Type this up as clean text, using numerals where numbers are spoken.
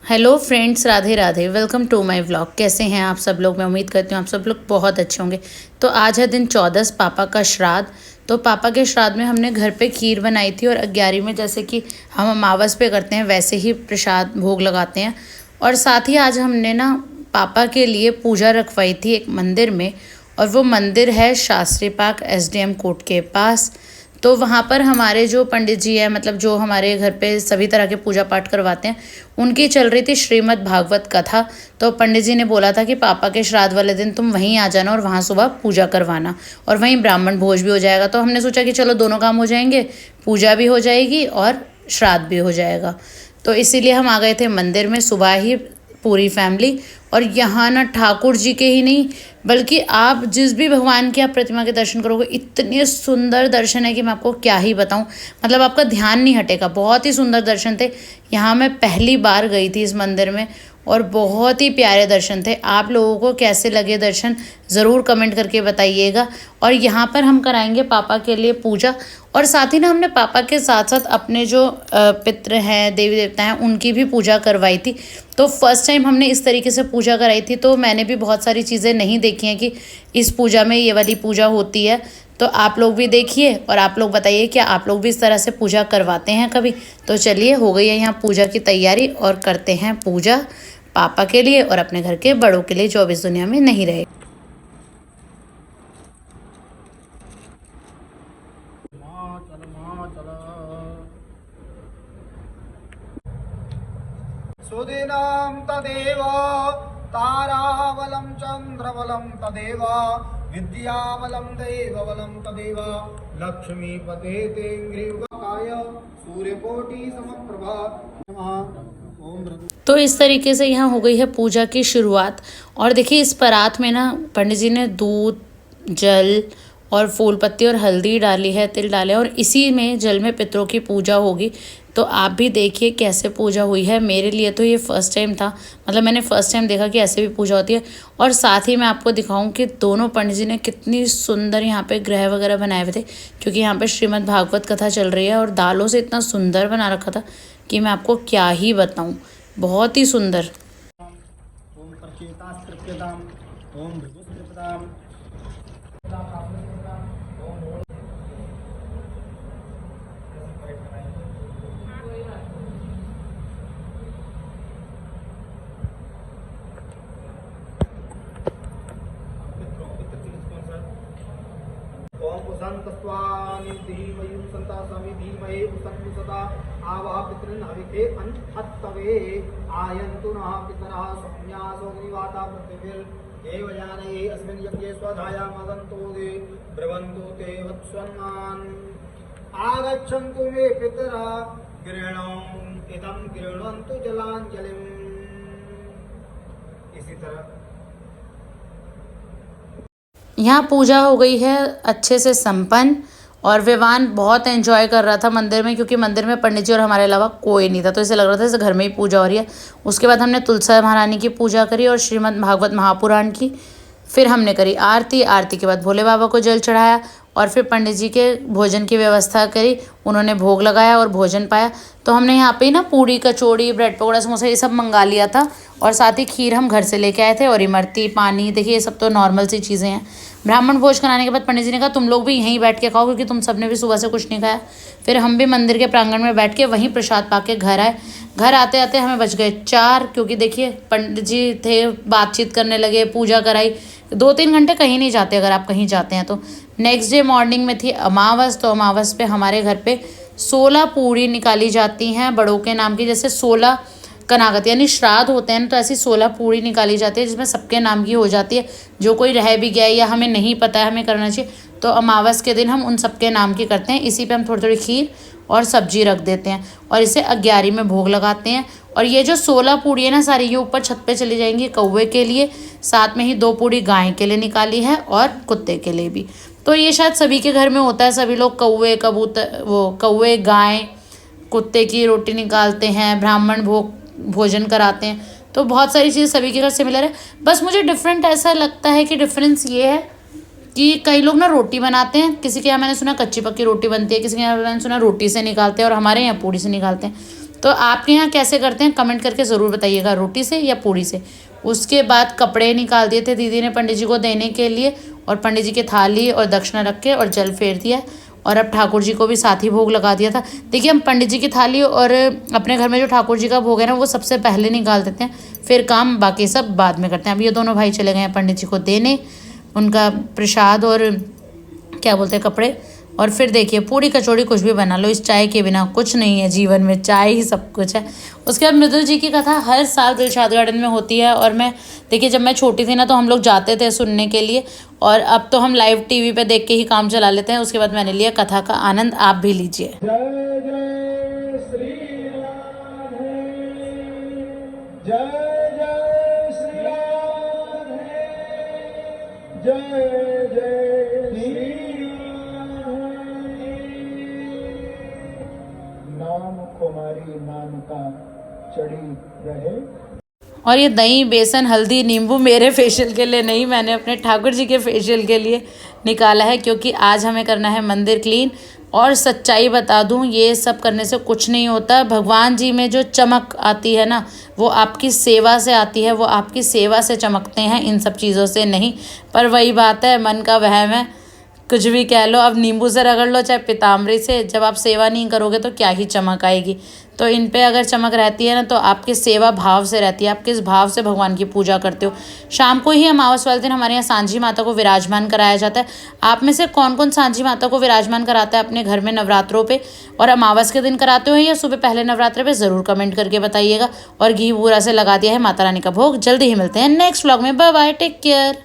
Hello friends, Radhe Radhe. Welcome to my vlog. कैसे हैं आप सब लोग? मैं उम्मीद करती हूँ आप सब लोग बहुत अच्छे होंगे। तो आज है दिन 14, पापा का श्राद्ध। तो पापा के श्राद्ध में हमने घर पे खीर बनाई थी और 11वीं में जैसे कि हम अमावस पे करते हैं वैसे ही प्रसाद भोग लगाते हैं। और साथ ही आज हमने ना पापा के लिए पूजा रखवाई थी एक मंदिर में, और वो मंदिर है शास्त्री पार्क एसडीएम कोर्ट के पास। तो वहाँ पर हमारे जो पंडित जी हैं, मतलब जो हमारे घर पे सभी तरह के पूजा पाठ करवाते हैं, उनकी चल रही थी श्रीमद् भागवत कथा। तो पंडित जी ने बोला था कि पापा के श्राद्ध वाले दिन तुम वहीं आ जाना और वहाँ सुबह पूजा करवाना, और वहीं ब्राह्मण भोज भी हो जाएगा। तो हमने सोचा कि चलो दोनों काम हो जाएंगे, पूजा भी हो जाएगी और श्राद्ध भी हो जाएगा। तो इसीलिए हम आ गए थे मंदिर में सुबह ही, पूरी फैमिली। और यहाँ ना ठाकुर जी के ही नहीं, बल्कि आप जिस भी भगवान की आप प्रतिमा के दर्शन करोगे, इतने सुंदर दर्शन है कि मैं आपको क्या ही बताऊं। मतलब आपका ध्यान नहीं हटेगा, बहुत ही सुंदर दर्शन थे। यहाँ मैं पहली बार गई थी इस मंदिर में, और बहुत ही प्यारे दर्शन थे। आप लोगों को कैसे लगे दर्शन ज़रूर कमेंट करके बताइएगा। और यहाँ पर हम कराएंगे पापा के लिए पूजा, और साथ ही ना हमने पापा के साथ साथ अपने जो पितृ हैं, देवी देवता हैं, उनकी भी पूजा करवाई थी। तो फर्स्ट टाइम हमने इस तरीके से पूजा कराई थी, तो मैंने भी बहुत सारी चीज़ें नहीं देखी हैं कि इस पूजा में ये वाली पूजा होती है। तो आप लोग भी देखिए और आप लोग बताइए क्या आप लोग भी इस तरह से पूजा करवाते हैं कभी। तो चलिए, हो गई है यहाँ पूजा की तैयारी और करते हैं पूजा पापा के लिए और अपने घर के बड़ों के लिए जो अब इस दुनिया में नहीं रहे। सुदिनं तदेव ताराबलं चन्द्रबलं तदेव विद्याबलं दैवबलं तदेव लक्ष्मीपते तेङ्ग्रीवकाय सूर्यकोटि समप्रभा नमः। ओम। तो इस तरीके से यहाँ हो गई है पूजा की शुरुआत। और देखिए, इस परात में ना पंडित जी ने दूध, जल और फूल पत्ती और हल्दी डाली है, तिल डाले, और इसी में जल में पितरों की पूजा होगी। तो आप भी देखिए कैसे पूजा हुई है। मेरे लिए तो ये फर्स्ट टाइम था, मतलब मैंने फर्स्ट टाइम देखा कि ऐसे भी पूजा होती है। और साथ ही मैं आपको दिखाऊं कि दोनों पंडित जी ने कितनी सुंदर यहाँ पे ग्रह वगैरह बनाए हुए थे, क्योंकि यहाँ पे श्रीमद् भागवत कथा चल रही है। और दालों से इतना सुंदर बना रखा था कि मैं आपको क्या ही बताऊँ, बहुत ही सुंदर। ओम प्रचेतास्त्रिप्यताम् ओम भृगुस्त्रिप्यताम् ओम उसन्तस्त्वानि धीमहि उसन्तासमि धीमहि उसन्तु सदा आवह पितॄन् हविषे अन्हत्तवे आयन्तु नः पितरः सौम्यासोऽग्निवाता पृथिवीर्देवयानये अस्मिन् यज्ञे स्वधाया मदन्तो दे ब्रवन्तु ते वत्स्वन्मान् आगच्छन्तु मे पितरः गृह्णन्तु इदं गृह्णन्तु जलाञ्जलिम्। इसी तरह यहाँ पूजा हो गई है अच्छे से संपन्न, और विवान बहुत एंजॉय कर रहा था मंदिर में, क्योंकि मंदिर में पंडित जी और हमारे अलावा कोई नहीं था। तो इसे लग रहा था जैसे घर में ही पूजा हो रही है। उसके बाद हमने तुलसा महारानी की पूजा करी और श्रीमद् भागवत महापुराण की। फिर हमने करी आरती। आरती के बाद भोले बाबा को जल चढ़ाया, और फिर पंडित जी के भोजन की व्यवस्था करी। उन्होंने भोग लगाया और भोजन पाया। तो हमने यहाँ पे ही ना पूड़ी, कचौड़ी, ब्रेड पकौड़ा, समोसा ये सब मंगा लिया था, और साथ ही खीर हम घर से लेके आए थे, और इमरती, पानी, देखिए ये सब तो नॉर्मल सी चीज़ें हैं। ब्राह्मण भोज कराने के बाद पंडित जी ने कहा तुम लोग भी यहीं बैठ के खाओ, क्योंकि तुम सब ने भी सुबह से कुछ नहीं खाया। फिर हम भी मंदिर के प्रांगण में बैठ के वहीं प्रसाद पा के घर आए। घर आते आते हमें बज गए 4, क्योंकि देखिए पंडित जी थे, बातचीत करने लगे, पूजा कराई। 2-3 घंटे कहीं नहीं जाते अगर आप कहीं जाते हैं तो। नेक्स्ट डे मॉर्निंग में थी अमावस। तो अमावस पे हमारे घर पे 16 पूड़ी निकाली जाती हैं बड़ों के नाम की। जैसे 16 कनागत यानी श्राद्ध होते हैं, तो ऐसी 16 पूड़ी निकाली जाती है जिसमें सबके नाम की हो जाती है। जो कोई रह भी गया या हमें नहीं पता है हमें करना चाहिए, तो अमावस के दिन हम उन सबके नाम की करते हैं। इसी पे हम थोड़ी थोड़ी खीर और सब्जी रख देते हैं, और इसे 11वीं में भोग लगाते हैं। और ये जो 16 पूड़ी है ना सारी, ये ऊपर छत पे चली जाएंगी कौवे के लिए। साथ में ही 2 पूड़ी गाय के लिए निकाली है और कुत्ते के लिए भी। तो ये शायद सभी के घर में होता है, सभी लोग कौवे, कबूतर, वो कौवे, गाय, कुत्ते की रोटी निकालते हैं, ब्राह्मण भोजन कराते हैं। तो बहुत सारी चीज़ सभी के घर सिमिलर है। बस मुझे डिफरेंट ऐसा लगता है कि डिफरेंस ये है कि कई लोग ना रोटी बनाते हैं, किसी के यहाँ मैंने सुना कच्ची पक्की रोटी बनती है, किसी के यहाँ मैंने सुना रोटी से निकालते हैं, और हमारे यहाँ पूड़ी से निकालते हैं। तो आपके यहाँ कैसे करते हैं कमेंट करके ज़रूर बताइएगा, रोटी से या पूड़ी से। उसके बाद कपड़े निकाल दिए थे दीदी ने पंडित जी को देने के लिए, और पंडित जी के थाली और दक्षिणा रख के और जल फेर दिया, और अब ठाकुर जी को भी साथ ही भोग लगा दिया था। देखिए हम पंडित जी की थाली और अपने घर में जो ठाकुर जी का भोग है ना वो सबसे पहले निकाल देते हैं, फिर काम बाकी सब बाद में करते हैं। अब ये दोनों भाई चले गए हैं पंडित जी को देने उनका प्रसाद और क्या बोलते हैं कपड़े। और फिर देखिए पूड़ी कचौड़ी कुछ भी बना लो, इस चाय के बिना कुछ नहीं है जीवन में, चाय ही सब कुछ है। उसके बाद मृदुल जी की कथा हर साल दिलशाद गार्डन में होती है, और मैं देखिए जब मैं छोटी थी ना तो हम लोग जाते थे सुनने के लिए, और अब तो हम लाइव टीवी पे देख के ही काम चला लेते हैं। उसके बाद मैंने लिया कथा का आनंद, आप भी लीजिए। जय जय श्री राधे, जय जय श्री राधे, जय जय श्री नाम कुमारी नाम का चढ़ी रहे। और ये दही बेसन हल्दी नींबू मेरे फेशियल के लिए नहीं, मैंने अपने ठाकुर जी के फेशियल के लिए निकाला है, क्योंकि आज हमें करना है मंदिर क्लीन। और सच्चाई बता दूं, ये सब करने से कुछ नहीं होता। भगवान जी में जो चमक आती है ना वो आपकी सेवा से आती है, वो आपकी सेवा से चमकते हैं, इन सब चीज़ों से नहीं। पर वही बात है, मन का वहम है, कुछ भी कह लो। अब नींबू से रगड़ लो चाहे पीताम्बरी से, जब आप सेवा नहीं करोगे तो क्या ही चमक आएगी। तो इन पे अगर चमक रहती है ना तो आपकी सेवा भाव से रहती है, आप किस भाव से भगवान की पूजा करते हो। शाम को ही अमावस वाले दिन हमारे यहाँ सांझी माता को विराजमान कराया जाता है। आप में से कौन कौन सांझी माता को विराजमान कराता है अपने घर में नवरात्रों पे, और अमावस के दिन कराते हो या सुबह पहले नवरात्रे पे, ज़रूर कमेंट करके बताइएगा। और घी बूरा से लगा दिया है माता रानी का भोग। जल्दी ही मिलते हैं नेक्स्ट व्लॉग में, बाय बाय, टेक केयर।